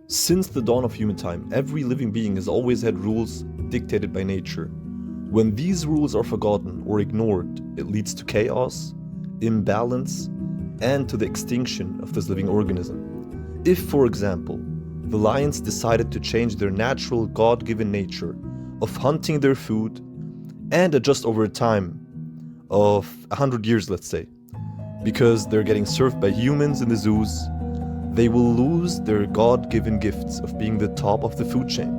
Since the dawn of human time, every living being has always had rules dictated by nature. When these rules are forgotten or ignored, it leads to chaos, imbalance, and to the extinction of this living organism. If, for example, the lions decided to change their natural God-given nature of hunting their food and adjust over a time of 100 years, let's say, because they're getting served by humans in the zoos, they will lose their God-given gifts of being the top of the food chain.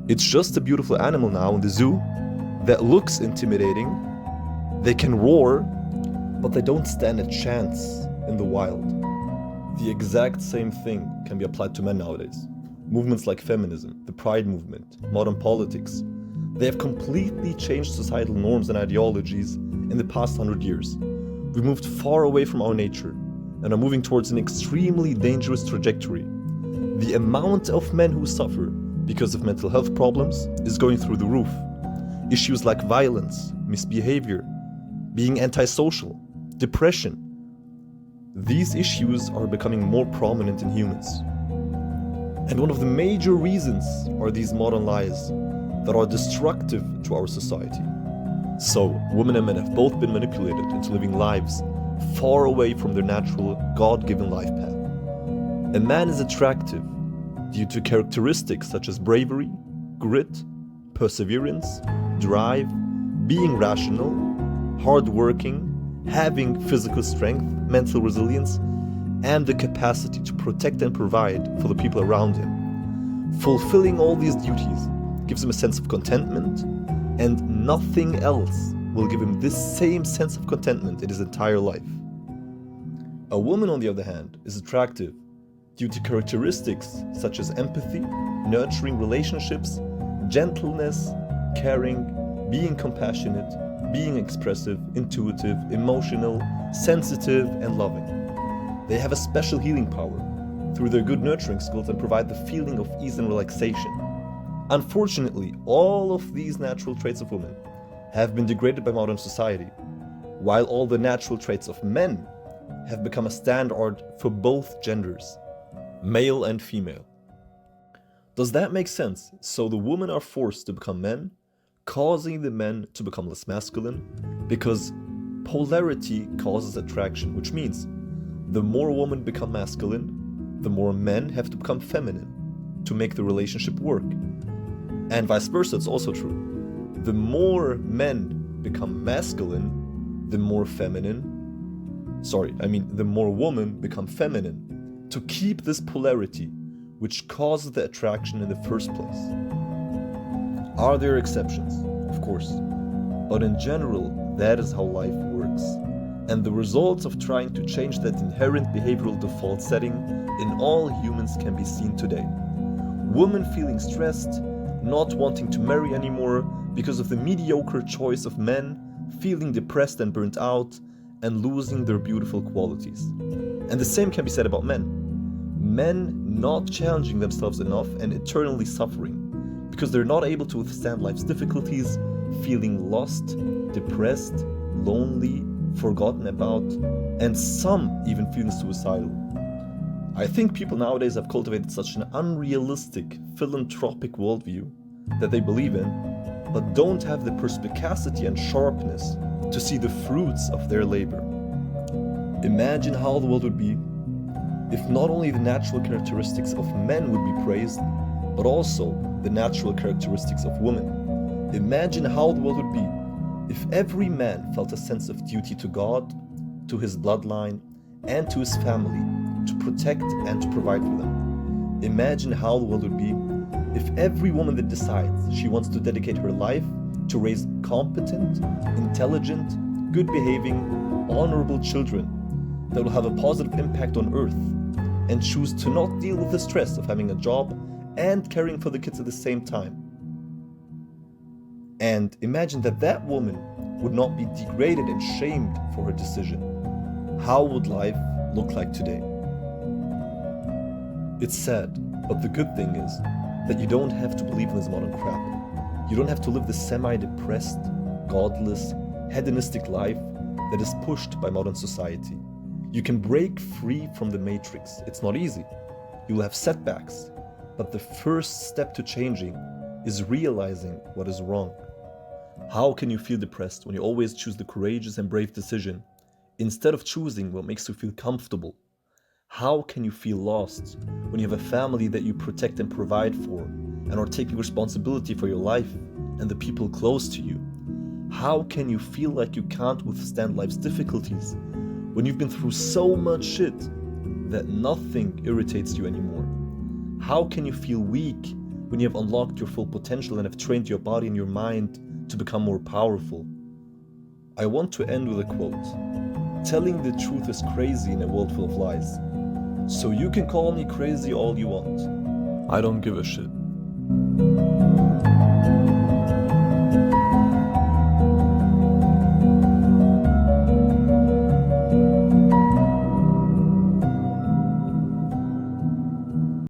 It's just a beautiful animal now in the zoo that looks intimidating. They can roar, but they don't stand a chance in the wild. The exact same thing can be applied to men nowadays. Movements like feminism, the Pride movement, modern politics, they have completely changed societal norms and ideologies in the past 100 years. We moved far away from our nature and are moving towards an extremely dangerous trajectory. The amount of men who suffer because of mental health problems is going through the roof. Issues like violence, misbehavior, being antisocial, depression. These issues are becoming more prominent in humans. And one of the major reasons are these modern lies that are destructive to our society. So, women and men have both been manipulated into living lives far away from their natural, God-given life path. A man is attractive due to characteristics such as bravery, grit, perseverance, drive, being rational, hardworking, having physical strength, mental resilience, and the capacity to protect and provide for the people around him. Fulfilling all these duties gives him a sense of contentment, and nothing else will give him this same sense of contentment in his entire life. A woman, on the other hand, is attractive due to characteristics such as empathy, nurturing relationships, gentleness, caring, being compassionate, being expressive, intuitive, emotional, sensitive, and loving. They have a special healing power through their good nurturing skills and provide the feeling of ease and relaxation. Unfortunately, all of these natural traits of women have been degraded by modern society, while all the natural traits of men have become a standard for both genders, male and female. Does that make sense? So the women are forced to become men, causing the men to become less masculine, because polarity causes attraction, which means the more women become masculine, the more men have to become feminine to make the relationship work. And vice versa, it's also true. The more men become masculine, the more women become feminine to keep this polarity, which causes the attraction in the first place. Are there exceptions? Of course. But in general, that is how life works. And the results of trying to change that inherent behavioral default setting in all humans can be seen today. Women feeling stressed, not wanting to marry anymore because of the mediocre choice of men, feeling depressed and burnt out, and losing their beautiful qualities. And the same can be said about men. Men not challenging themselves enough and eternally suffering because they're not able to withstand life's difficulties, feeling lost, depressed, lonely, forgotten about, and some even feeling suicidal. I think people nowadays have cultivated such an unrealistic, philanthropic worldview that they believe in, but don't have the perspicacity and sharpness to see the fruits of their labor. Imagine how the world would be if not only the natural characteristics of men would be praised, but also the natural characteristics of women. Imagine how the world would be if every man felt a sense of duty to God, to his bloodline, and to his family to protect and to provide for them. Imagine how the world would be if every woman that decides she wants to dedicate her life to raise competent, intelligent, good-behaving, honorable children that will have a positive impact on Earth and choose to not deal with the stress of having a job and caring for the kids at the same time. And imagine that that woman would not be degraded and shamed for her decision. How would life look like today? It's sad, but the good thing is that you don't have to believe in this modern crap. You don't have to live the semi-depressed, godless, hedonistic life that is pushed by modern society. You can break free from the matrix. It's not easy. You will have setbacks, but the first step to changing is realizing what is wrong. How can you feel depressed when you always choose the courageous and brave decision instead of choosing what makes you feel comfortable? How can you feel lost when you have a family that you protect and provide for and are taking responsibility for your life and the people close to you? How can you feel like you can't withstand life's difficulties when you've been through so much shit that nothing irritates you anymore? How can you feel weak when you have unlocked your full potential and have trained your body and your mind to become more powerful? I want to end with a quote. Telling the truth is crazy in a world full of lies. So you can call me crazy all you want. I don't give a shit.